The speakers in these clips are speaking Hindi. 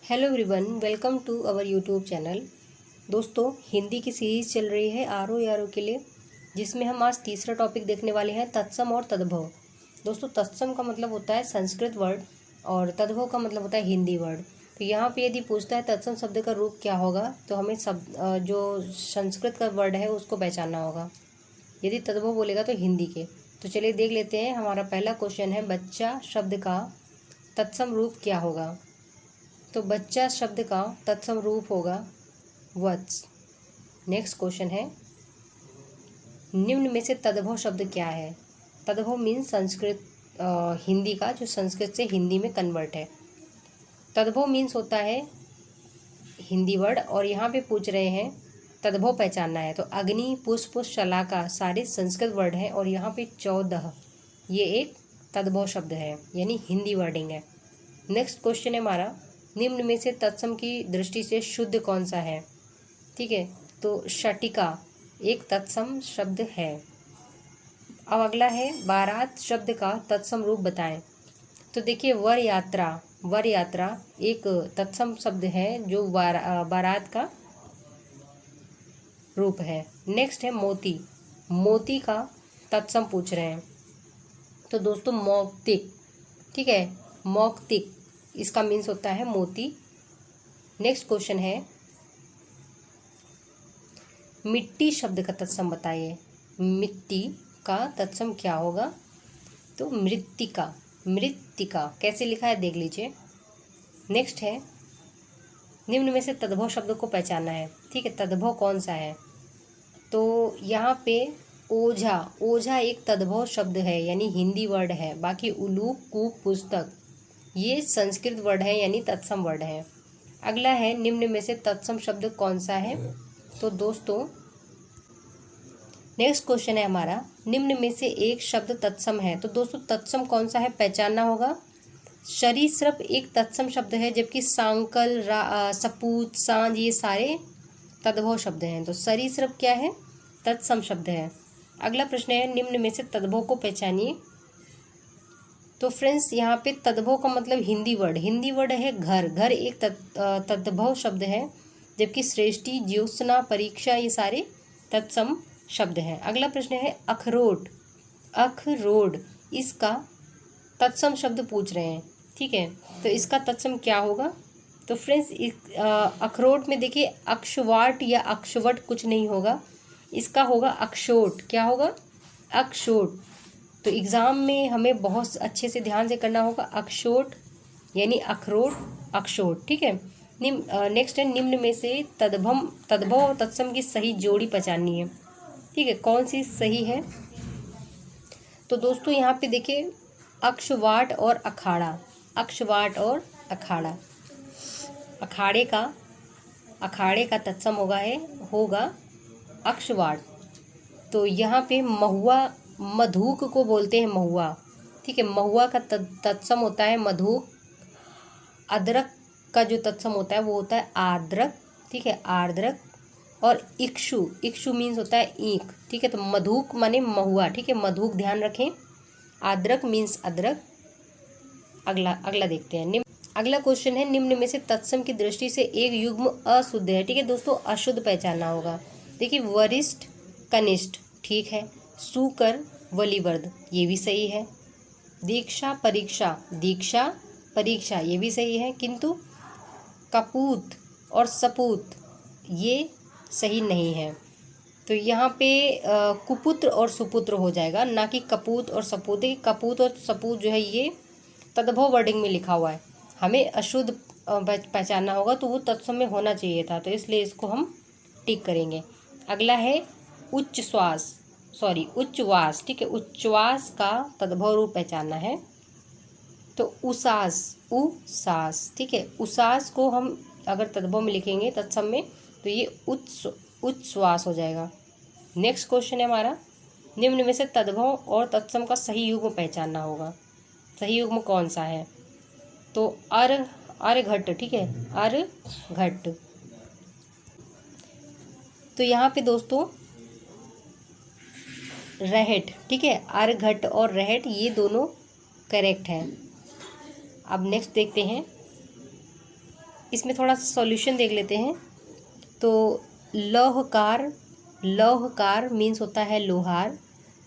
Hello everyone, welcome to our YouTube channel. दोस्तों, हिंदी की सीरीज़ चल रही है आरो यारो के लिए, जिसमें हम आज तीसरा टॉपिक देखने वाले हैं, तत्सम और तद्भव। दोस्तों, तत्सम का मतलब होता है संस्कृत वर्ड और तद्भव का मतलब होता है हिंदी वर्ड। तो यहाँ पे यदि पूछता है तत्सम शब्द का रूप क्या होगा, तो हमें जो संस्कृत का वर्ड है उसको पहचानना होगा। यदि तद्भव बोलेगा तो हिंदी के। तो चलिए देख लेते हैं। हमारा पहला क्वेश्चन है, बच्चा शब्द का तत्सम रूप क्या होगा। तो बच्चा शब्द का तत्सम रूप होगा वत्स। नेक्स्ट क्वेश्चन है, निम्न में से तद्भव शब्द क्या है। तद्भव मीन्स संस्कृत हिंदी का, जो संस्कृत से हिंदी में कन्वर्ट है। तद्भव मीन्स होता है हिंदी वर्ड, और यहाँ पे पूछ रहे हैं तद्भव पहचानना है। तो अग्नि, पुष्प, शलाका सारे संस्कृत वर्ड हैं, और यहाँ पे 14 ये एक तद्भव शब्द है, यानी हिंदी वर्डिंग है। नेक्स्ट क्वेश्चन है हमारा, निम्न में से तत्सम की दृष्टि से शुद्ध कौन सा है। ठीक है, तो शटिका एक तत्सम शब्द है। अब अगला है, बारात शब्द का तत्सम रूप बताएं। तो देखिए, वर यात्रा एक तत्सम शब्द है जो बारात का रूप है। नेक्स्ट है मोती का तत्सम पूछ रहे हैं। तो दोस्तों, मौक्तिक, ठीक है, मौक्तिक इसका मीन्स होता है मोती। नेक्स्ट क्वेश्चन है, मिट्टी शब्द का तत्सम बताइए। मिट्टी का तत्सम क्या होगा। तो मृत्तिका कैसे लिखा है देख लीजिए। नेक्स्ट है, निम्न में से तद्भव शब्द को पहचानना है। ठीक है, तद्भव कौन सा है। तो यहाँ पे ओझा एक तद्भव शब्द है, यानी हिंदी वर्ड है। बाकी उलूक, कूप, पुस्तक ये संस्कृत वर्ड है, यानी तत्सम वर्ड है। अगला है, निम्न में से तत्सम शब्द कौन सा है। तो दोस्तों, नेक्स्ट क्वेश्चन है हमारा, निम्न में से एक शब्द तत्सम है। तो दोस्तों, तत्सम कौन सा है पहचानना होगा। सरीसृप एक तत्सम शब्द है, जबकि सांकल, सपूत, सांझ ये सारे तद्भव शब्द हैं। तो सरीसृप क्या है, तत्सम शब्द है। अगला प्रश्न है, निम्न में से तद्भव को पहचानिए। तो फ्रेंड्स, यहाँ पे तद्भव का मतलब हिंदी वर्ड है घर एक तद्भव शब्द है, जबकि श्रेष्ठी, ज्योत्सना, परीक्षा ये सारे तत्सम शब्द हैं। अगला प्रश्न है, अखरोट इसका तत्सम शब्द पूछ रहे हैं। ठीक है, तो इसका तत्सम क्या होगा। तो फ्रेंड्स, अखरोट में देखिए अक्षवाट या अक्षवट कुछ नहीं होगा, इसका होगा अक्षोट। क्या होगा, अक्षोट। तो एग्ज़ाम में हमें बहुत अच्छे से ध्यान से करना होगा, अक्षोट यानी अखरोट, अक्षोट। ठीक है। नेक्स्ट है, निम्न में से तद्भव और तत्सम की सही जोड़ी पहचाननी है। ठीक है, कौन सी सही है। तो दोस्तों, यहाँ पे देखिए अक्षवाट और अखाड़ा, अखाड़े का तत्सम होगा अक्षवाट। तो यहाँ पे महुआ, मधुक को बोलते हैं महुआ। ठीक है, महुआ का तत्सम होता है मधुक। अदरक का जो तत्सम होता है वो होता है आर्द्रक। ठीक है, आर्द्रक। और इक्षु मीन्स होता है ईख। ठीक है, तो मधुक माने महुआ। ठीक है, मधुक ध्यान रखें। आर्द्रक मीन्स अदरक। अगला देखते हैं। अगला क्वेश्चन है, निम्न में से तत्सम की दृष्टि से एक युग्म अशुद्ध है। ठीक है दोस्तों, अशुद्ध पहचानना होगा। देखिए, वरिष्ठ, कनिष्ठ, ठीक है। सुकर, वलिवर्द ये भी सही है। दीक्षा, परीक्षा ये भी सही है, किंतु कपूत और सपूत ये सही नहीं है। तो यहाँ पे कुपुत्र और सुपुत्र हो जाएगा, ना कि कपूत और सपूत। कपूत और सपूत जो है ये तद्भव वर्डिंग में लिखा हुआ है, हमें अशुद्ध पहचानना होगा, तो वो तत्सम में होना चाहिए था, तो इसलिए इसको हम टिक करेंगे। अगला है उच्चवास। ठीक है, उच्चवास का तद्भव रूप पहचानना है। तो उसास। ठीक है, उसास को हम अगर तद्भव में लिखेंगे तत्सम में, तो ये उच्चवास हो जाएगा। नेक्स्ट क्वेश्चन है हमारा, निम्न में से तद्भव और तत्सम का सही युग्म पहचानना होगा। सही युग्म कौन सा है। तो अर्घट। ठीक है, अर्घट। तो यहाँ पे दोस्तों रहट। ठीक है, अर्घट और रहट ये दोनों करेक्ट हैं। अब नेक्स्ट देखते हैं, इसमें थोड़ा सा सॉल्यूशन देख लेते हैं। तो लौहकार, लौहकार मीन्स होता है लोहार।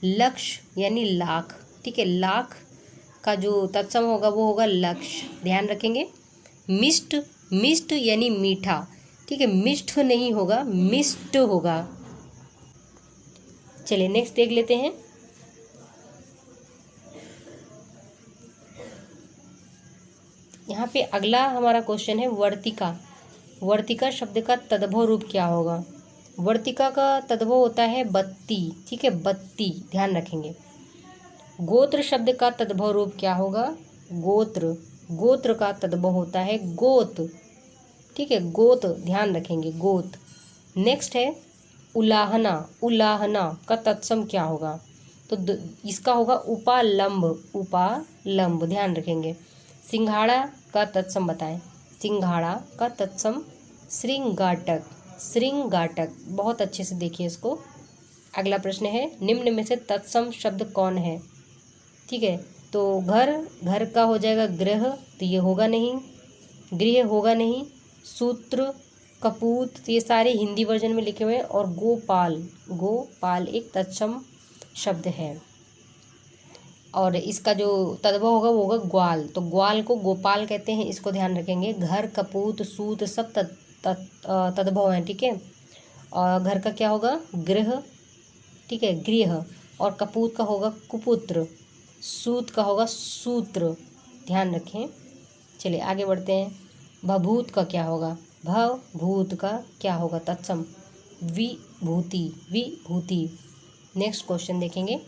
लक्ष्य यानी लाख, ठीक है, लाख का जो तत्सम होगा वो होगा लक्ष्य, ध्यान रखेंगे। मिष्ट, मिष्ट यानी मीठा, ठीक है, मिष्ट नहीं होगा, मिष्ट होगा। चलिए नेक्स्ट देख लेते हैं। यहाँ पे अगला हमारा क्वेश्चन है वर्तिका। वर्तिका शब्द का तद्भव रूप क्या होगा? वर्तिका का तद्भव होता है बत्ती, ठीक है, बत्ती, ध्यान रखेंगे। गोत्र शब्द का तद्भव रूप क्या होगा? गोत्र, गोत्र का तद्भव होता है गोत, ठीक है, गोत, ध्यान रखेंगे, गोत। नेक्स्ट है उलाहना, उलाहना का तत्सम क्या होगा? तो इसका होगा उपालंब, उपालंब, ध्यान रखेंगे। सिंघाड़ा का तत्सम बताएं। सिंघाड़ा का तत्सम श्रृंगाटक, श्रृंगाटक, बहुत अच्छे से देखिए इसको। अगला प्रश्न है निम्न में से तत्सम शब्द कौन है? ठीक है, तो घर, घर का हो जाएगा गृह, तो ये होगा नहीं, गृह होगा नहीं। सूत्र, कपूत, तो ये सारे हिंदी वर्जन में लिखे हुए हैं। और गोपाल, गोपाल एक तत्सम शब्द है। और इसका जो तद्भव होगा वो होगा ग्वाल, तो ग्वाल को गोपाल कहते हैं, इसको ध्यान रखेंगे। घर, कपूत, सूत सब तद्भव हैं, ठीक है। और घर का क्या होगा? गृह, ठीक है, गृह। और कपूत का होगा कुपुत्र, सूत का होगा सूत्र, ध्यान रखें। चलिए आगे बढ़ते हैं। भभूत का क्या होगा? भव भूत का क्या होगा तत्सम? विभूति, विभूति। नेक्स्ट क्वेश्चन देखेंगे।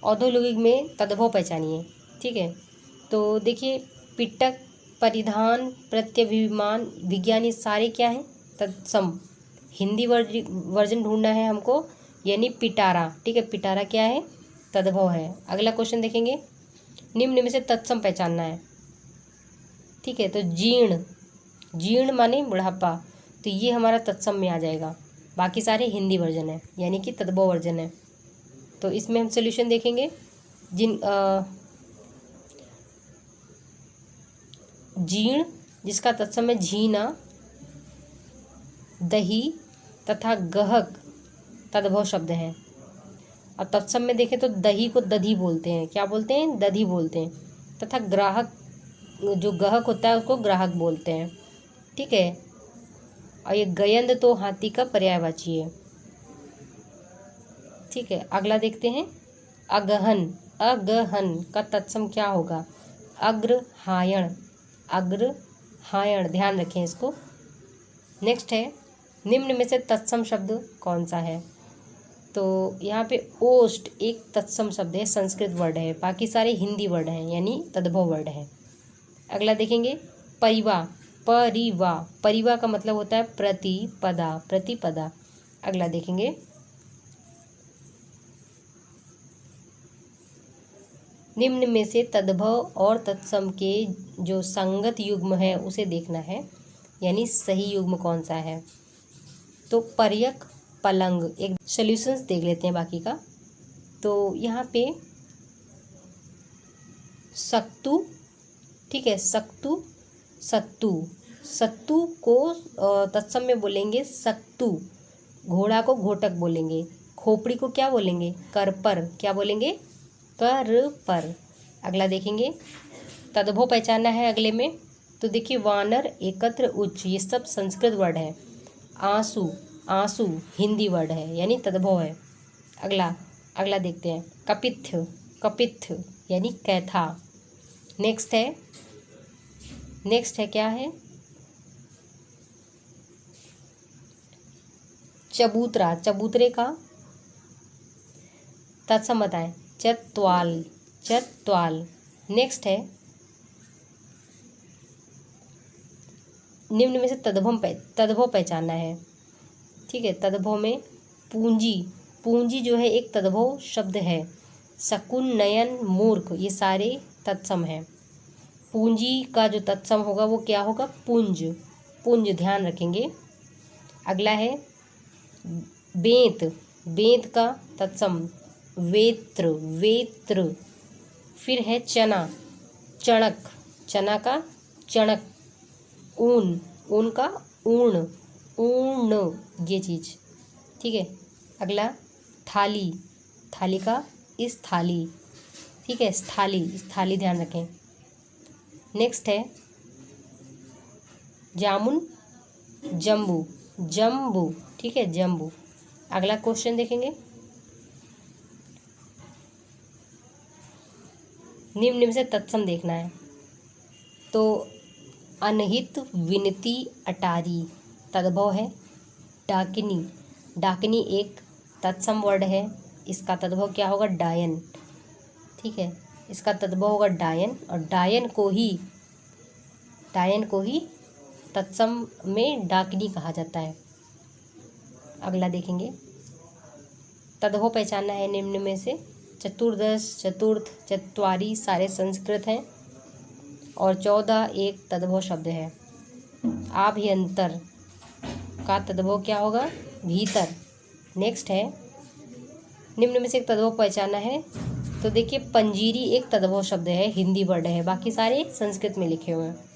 औद्योगिक में तद्भव पहचानिए, ठीक है। तो देखिए पिटक, परिधान, प्रत्यभिमान, विज्ञान, ये सारे क्या हैं? तत्सम। हिंदी वर्जन ढूंढना है हमको, यानी पिटारा, ठीक है, पिटारा क्या है? तद्भव है। अगला क्वेश्चन देखेंगे। निम्न में से तत्सम पहचानना है, ठीक है। तो जीर्ण, जीर्ण माने बुढ़ापा, तो ये हमारा तत्सम में आ जाएगा। बाकी सारे हिंदी वर्जन है, यानी कि तद्भव वर्जन है। तो इसमें हम सोल्यूशन देखेंगे। जीर्ण जिसका तत्सम है झीना, दही तथा गहक तद्भव शब्द हैं। और तत्सम में देखें तो दही को दधी बोलते हैं, क्या बोलते हैं? दधी बोलते हैं। तथा ग्राहक, जो गहक होता है उसको ग्राहक बोलते हैं, ठीक है। और ये गयंद तो हाथी का पर्यायवाची है, ठीक है। अगला देखते हैं। अगहन, अगहन का तत्सम क्या होगा? अग्रहायण, अग्रहायण, ध्यान रखें इसको। नेक्स्ट है निम्न में से तत्सम शब्द कौन सा है? तो यहाँ पे ओष्ट एक तत्सम शब्द है, संस्कृत वर्ड है, बाकी सारे हिंदी वर्ड हैं, यानी तद्भव वर्ड है। अगला देखेंगे परिवा, परिवा, परिवा का मतलब होता है प्रतिपदा, प्रतिपदा। अगला देखेंगे निम्न में से तद्भव और तत्सम के जो संगत युग्म है उसे देखना है, यानी सही युग्म कौन सा है। तो पर्यक, पलंग, एक सॉल्यूशंस देख लेते हैं बाकी का। तो यहाँ पे सक्तु, ठीक है, सक्तु, सत्तू, सत्तू को तत्सम में बोलेंगे सक्तु। घोड़ा को घोटक बोलेंगे। खोपड़ी को क्या बोलेंगे? करपर, क्या बोलेंगे? कर पर। अगला देखेंगे। तद्भव पहचानना है अगले में। तो देखिए वानर, एकत्र, उच्च, ये सब संस्कृत वर्ड है। आंसू, आंसू हिंदी वर्ड है, यानी तद्भव है। अगला, अगला देखते हैं। कपित्थ, कपित्थ यानी कैथा। नेक्स्ट है, नेक्स्ट है क्या है? चबूतरा, चबूतरे का तत्सम बताएं। चत्वाल, चत्वाल। नेक्स्ट है निम्न में से तद्भव पहचानना है, ठीक है। तद्भव में पूंजी, पूंजी जो है एक तद्भव शब्द है। शकुन, नयन, मूर्ख, ये सारे तत्सम हैं। पूंजी का जो तत्सम होगा वो क्या होगा? पुंज, पुंज, ध्यान रखेंगे। अगला है बेंत, बेंत का तत्सम वेत्र, वेत्र। फिर है चना, चणक, चना का चणक। ऊन, ऊन का ऊर्ण, ऊर्ण ये चीज़, ठीक है। अगला थाली, थाली का स्थाली, ठीक है, स्थाली, स्थाली ध्यान रखें। नेक्स्ट है जामुन, जम्बू, जम्बू, ठीक है, जम्बू। अगला क्वेश्चन देखेंगे, निम्न में से तत्सम देखना है। तो अनहित, विनती, अटारी, तद्भव है डाकिनी, डाकिनी एक तत्सम वर्ड है, इसका तद्भव क्या होगा, डायन, ठीक है, इसका तद्भव होगा डायन, और डायन को ही तत्सम में डाकिनी कहा जाता है। अगला देखेंगे, तद्भव पहचानना है निम्न में से। चतुर्दश, चतुर्थ, चत्वारी सारे संस्कृत हैं और 14 एक तद्भव शब्द है। आभ्यंतर का तद्भव क्या होगा, भीतर। नेक्स्ट है, निम्न में से एक तद्भव पहचानना है। तो देखिए पंजीरी एक तद्भव शब्द है, हिंदी वर्ड है, बाकी सारे संस्कृत में लिखे हुए हैं।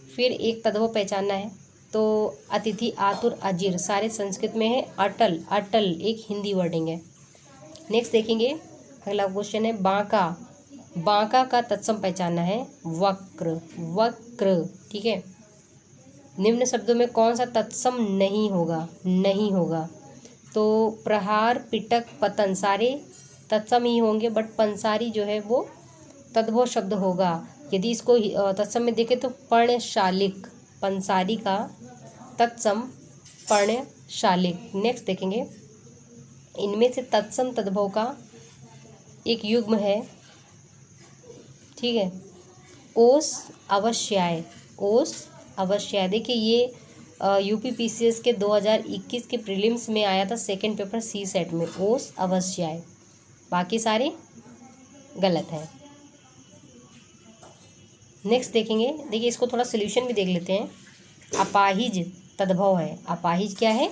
फिर एक तद्भव पहचानना है, तो अतिथि, आतुर, अजीर सारे संस्कृत में है। अटल, अटल एक हिंदी वर्डिंग है। नेक्स्ट देखेंगे, अगला क्वेश्चन है बांका, बांका का तत्सम पहचानना है। वक्र, वक्र, ठीक है। निम्न शब्दों में कौन सा तत्सम नहीं होगा, नहीं होगा, तो प्रहार, पिटक, पतन सारे तत्सम ही होंगे, बट पंसारी जो है वो तद्भव शब्द होगा। यदि इसको तत्सम में देखें तो पर्णशालिक, पंसारी का तत्सम पर्णशालिक। नेक्स्ट देखेंगे, इनमें से तत्सम तद्भव का एक युग्म है, ठीक है, ओस अवश्याय, ओस अवश्याय। देखिए ये UPPCS के 2021 के प्रीलिम्स में आया था, सेकंड पेपर सी सेट में, ओस अवश्याय, बाकी सारे गलत हैं। नेक्स्ट देखेंगे, देखिए इसको थोड़ा सोल्यूशन भी देख लेते हैं। अपाहिज तद्भव है, अपाहिज क्या है,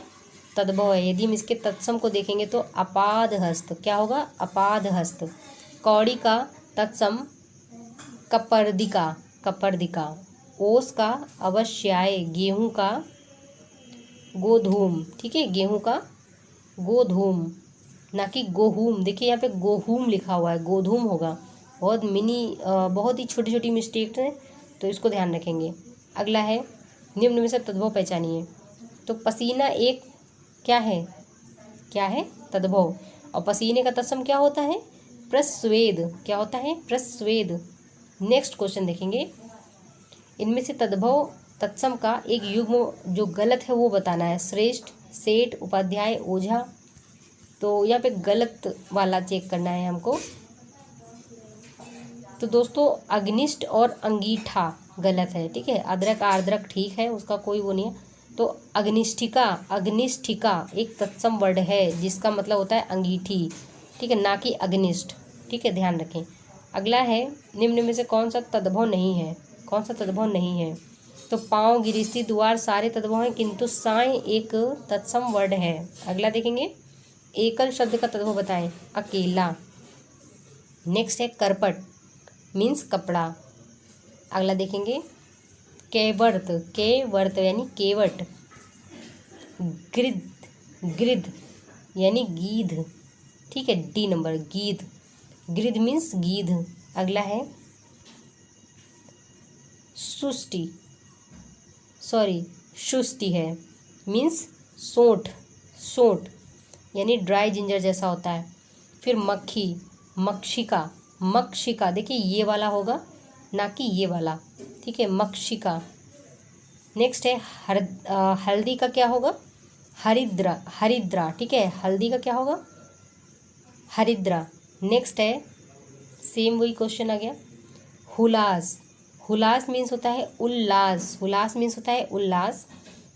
तद्भव है। यदि हम इसके तत्सम को देखेंगे तो अपाद हस्त क्या होगा, अपाद हस्त। कौड़ी का तत्सम कपर्दिका, कपर्दिका। ओस का अवश्याय, गेहूं का गोधूम, ठीक है, गेहूं का गोधूम, ना कि गोहूम। देखिए यहाँ पे गोहूम लिखा हुआ है, गोधूम होगा। बहुत ही छोटी छोटी मिस्टेक्स हैं, तो इसको ध्यान रखेंगे। अगला है, निम्न में से तद्भव पहचानिए। तो पसीना एक क्या है, क्या है, तद्भव। और पसीने का तत्सम क्या होता है, प्रस्वेद, क्या होता है, प्रस्वेद। नेक्स्ट क्वेश्चन देखेंगे, इनमें से तद्भव तत्सम का एक युग्म जो गलत है वो बताना है। श्रेष्ठ, सेठ, उपाध्याय, ओझा। तो यहाँ पे गलत वाला चेक करना है हमको। तो दोस्तों अग्निष्ठ और अंगीठा गलत है, ठीक है। अदरक, आर्द्रक ठीक है, उसका कोई वो नहीं है। तो अग्निष्ठिका, अग्निष्ठिका एक तत्सम वर्ड है जिसका मतलब होता है अंगीठी, ठीक है, ना कि अग्निष्ठ, ठीक है, ध्यान रखें। अगला है, निम्न में से कौन सा तद्भव नहीं है, कौन सा तद्भव नहीं है। तो पाँव, गिरिस्ती, द्वार सारे तद्भव हैं, किंतु साय एक तत्सम वर्ड है। अगला देखेंगे, एकल शब्द का तद्भव बताएं, अकेला। नेक्स्ट है करपट, मीन्स कपड़ा। अगला देखेंगे, केवर्त, केवर्त यानी केवट। गृध, गृध यानी गीध, ठीक है, डी नंबर, गीध, गृध मीन्स गीध। अगला है सुष्टि, सॉरी सुष्टि है, मीन्स सोंठ, सोंठ यानी ड्राई जिंजर जैसा होता है। फिर मक्खी, मक्षिका, मक्षिका देखिए ये वाला होगा, ना कि ये वाला, ठीक है, मक्षिका। नेक्स्ट है हल्दी का क्या होगा, हरिद्रा, हरिद्रा, ठीक है, हल्दी का क्या होगा, हरिद्रा। नेक्स्ट है, सेम वही क्वेश्चन आ गया, हुलास, हुलास मीन्स होता है उल्लास, हुलास मीन्स होता है उल्लास।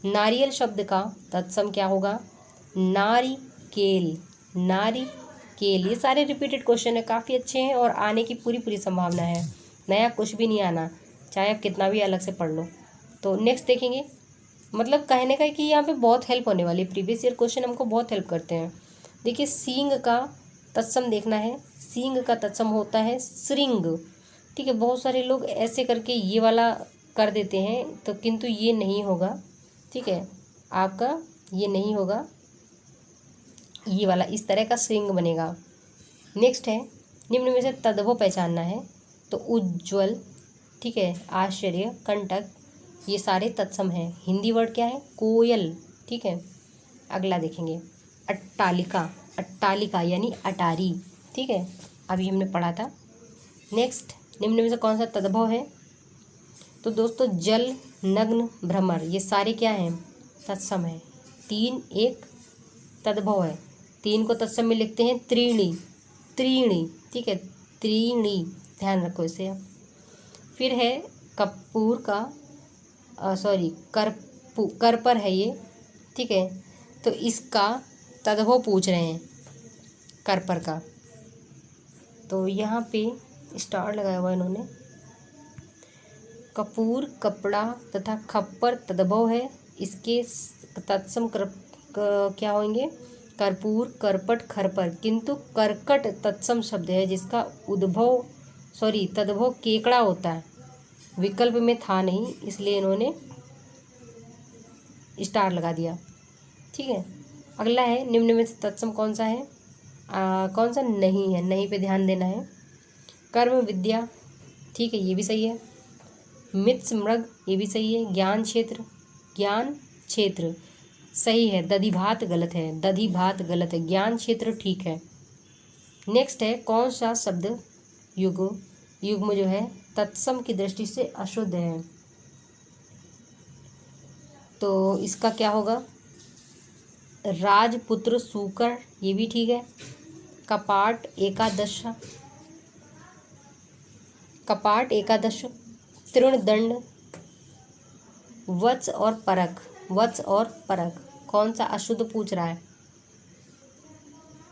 नारियल शब्द का तत्सम क्या होगा, नारिकेल, नारिकेल। ये सारे रिपीटेड क्वेश्चन है, काफ़ी अच्छे हैं और आने की पूरी पूरी संभावना है, नया कुछ भी नहीं आना, चाहे आप कितना भी अलग से पढ़ लो। तो नेक्स्ट देखेंगे, मतलब कहने का है कि यहाँ पे बहुत हेल्प होने वाली है, प्रीवियस ईयर क्वेश्चन हमको बहुत हेल्प करते हैं। देखिए सींग का तत्सम देखना है, सींग का तत्सम होता है श्रृंग, ठीक है। बहुत सारे लोग ऐसे करके ये वाला कर देते हैं तो, किंतु ये नहीं होगा, ठीक है, आपका ये नहीं होगा, ये वाला इस तरह का श्रृंग बनेगा। नेक्स्ट है, निम्न में से तद्भव पहचानना है। तो उज्ज्वल, ठीक है, आश्चर्य, कंटक, ये सारे तत्सम हैं। हिंदी वर्ड क्या है? कोयल, ठीक है। अगला देखेंगे, अट्टालिका, अट्टालिका यानी अटारी, ठीक है, अभी हमने पढ़ा था। नेक्स्ट, निम्न में से कौन सा तद्भव है? तो दोस्तों जल, नग्न, भ्रमर, ये सारे क्या हैं? तत्सम है। 3 एक तद्भव है। 3 को तत्सम में लिखते हैं त्रीणी, त्रीणी, ठीक है, त्रीणी, ध्यान रखो इसे आप। फिर है कपूर का, सॉरी कर पर है ये, ठीक है, तो इसका तद्भव पूछ रहे हैं कर पर का। तो यहाँ पे स्टार लगाया हुआ इन्होंने। कपूर कपड़ा तथा खप्पर तद्भव है। इसके तत्सम क्या होंगे? कर्पूर, करपट, खरपर, किंतु करकट तत्सम शब्द है जिसका तद्भव केकड़ा होता है। विकल्प में था नहीं, इसलिए इन्होंने स्टार लगा दिया, ठीक है। अगला है, निम्न में से तत्सम कौन सा है? कौन सा नहीं है? नहीं पे ध्यान देना है। कर्म विद्या, ठीक है, ये भी सही है। मित्स मृग, ये भी सही है। ज्ञान क्षेत्र, ज्ञान क्षेत्र सही है। दधिभात गलत है, दधिभात गलत है। ज्ञान क्षेत्र ठीक है। नेक्स्ट है, कौन सा शब्द युग्म जो है तत्सम की दृष्टि से अशुद्ध है? तो इसका क्या होगा? राजपुत्र, सूकर, ये भी ठीक है। कपाट एकादश, तृणदंड, वत्स और परख, कौन सा अशुद्ध पूछ रहा है?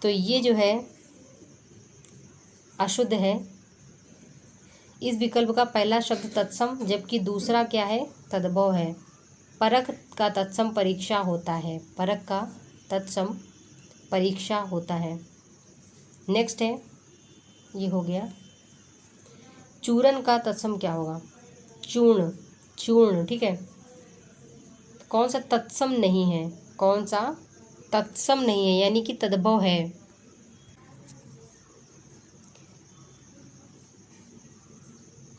तो ये जो है अशुद्ध है। इस विकल्प का पहला शब्द तत्सम, जबकि दूसरा क्या है? तद्भव है। परख का तत्सम परीक्षा होता है, परख का तत्सम परीक्षा होता है। नेक्स्ट है, ये हो गया। चूरन का तत्सम क्या होगा? चूर्ण, ठीक है। कौन सा तत्सम नहीं है? कौन सा तत्सम नहीं है यानी कि तद्भव है?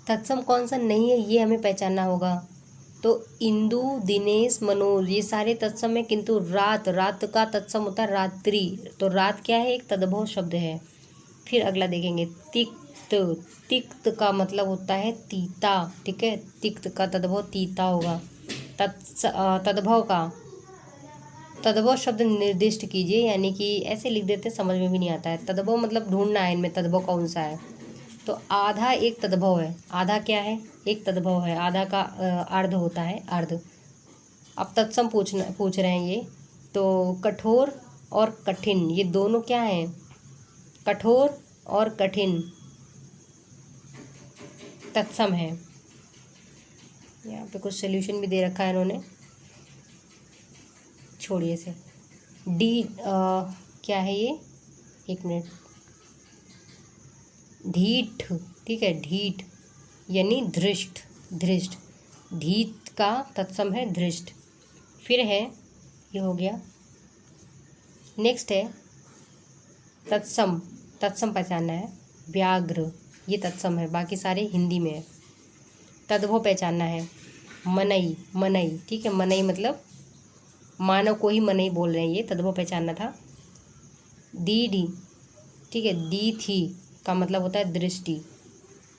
तत्सम कौन सा नहीं है ये हमें पहचानना होगा। तो इंदु, दिनेश, मनोज, ये सारे तत्सम है, किंतु रात का तत्सम होता है रात्रि। तो रात क्या है? एक तद्भव शब्द है। फिर अगला देखेंगे, तिक्त का मतलब होता है तीता, ठीक है, तिक्त का तद्भव तीता होगा। तद्भव शब्द निर्दिष्ट कीजिए, यानी कि ऐसे लिख देते समझ में भी नहीं आता है। तद्भव मतलब ढूंढना है इनमें तद्भव कौन सा है। तो आधा एक तद्भव है। आधा क्या है? एक तद्भव है। आधा का अर्ध होता है, अर्ध। अब तत्सम पूछ रहे हैं ये। तो कठोर और कठिन, ये दोनों क्या हैं? कठोर और कठिन तत्सम है। यहाँ पे कुछ सोल्यूशन भी दे रखा है इन्होंने, छोड़िए से। क्या है ये? एक मिनट। ढीठ, ठीक है, ढीठ यानी धृष्ट, ढीठ का तत्सम है धृष्ट। फिर है, ये हो गया। नेक्स्ट है तत्सम पहचानना है। व्याघ्र, ये तत्सम है, बाकी सारे हिंदी में है। तद्भव पहचानना है। मनई, ठीक है, मनई मतलब मानव को ही मनई बोल रहे हैं, ये तद्भव पहचानना था। दीढ़ी, ठीक है, दी थी का मतलब होता है दृष्टि।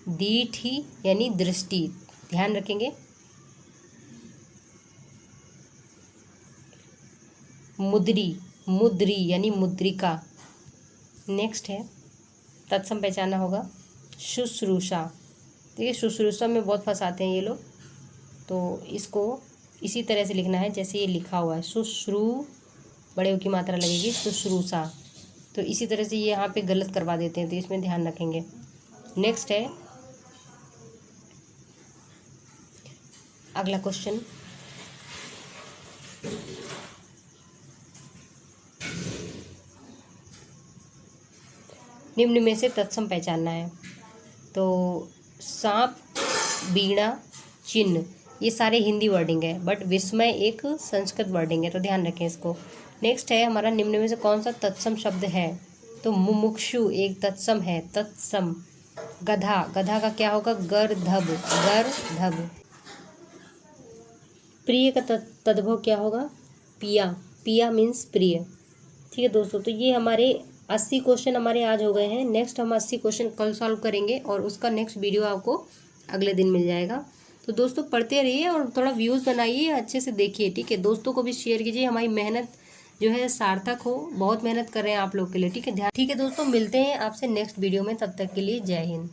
दीठी यानी दृष्टि, ध्यान रखेंगे। मुद्री यानी मुद्रिका। नेक्स्ट है, तत्सम पहचानना होगा। शुश्रूषा, देखिए शुश्रूषा में बहुत फंसाते हैं ये लोग, तो इसको इसी तरह से लिखना है जैसे ये लिखा हुआ है। बड़े की मात्रा लगेगी, शुश्रूषा। तो इसी तरह से ये यहाँ पे गलत करवा देते हैं, तो इसमें ध्यान रखेंगे। नेक्स्ट है अगला क्वेश्चन। निम्न में से तत्सम पहचानना है। तो सांप, वीणा, चिन्ह, ये सारे हिंदी वर्डिंग है, बट विस्मय एक संस्कृत वर्डिंग है, तो ध्यान रखें इसको। नेक्स्ट है हमारा, निम्न में से कौन सा तत्सम शब्द है? तो मुमुक्षु एक तत्सम है, तत्सम। गधा, गधा का क्या होगा? गर्धभ, गर्धभ। प्रिय का तद्भव क्या होगा? पिया, पिया मीन्स प्रिय। ठीक है दोस्तों, तो ये हमारे 80 क्वेश्चन हमारे आज हो गए हैं। नेक्स्ट हम 80 क्वेश्चन कल सॉल्व करेंगे और उसका नेक्स्ट वीडियो आपको अगले दिन मिल जाएगा। तो दोस्तों पढ़ते रहिए और थोड़ा व्यूज़ बनाइए, अच्छे से देखिए, ठीक है। दोस्तों को भी शेयर कीजिए, हमारी मेहनत जो है सार्थक हो। बहुत मेहनत कर रहे हैं आप लोग के लिए, ठीक है। ध्यान, ठीक है दोस्तों, मिलते हैं आपसे नेक्स्ट वीडियो में, तब तक के लिए जय हिंद।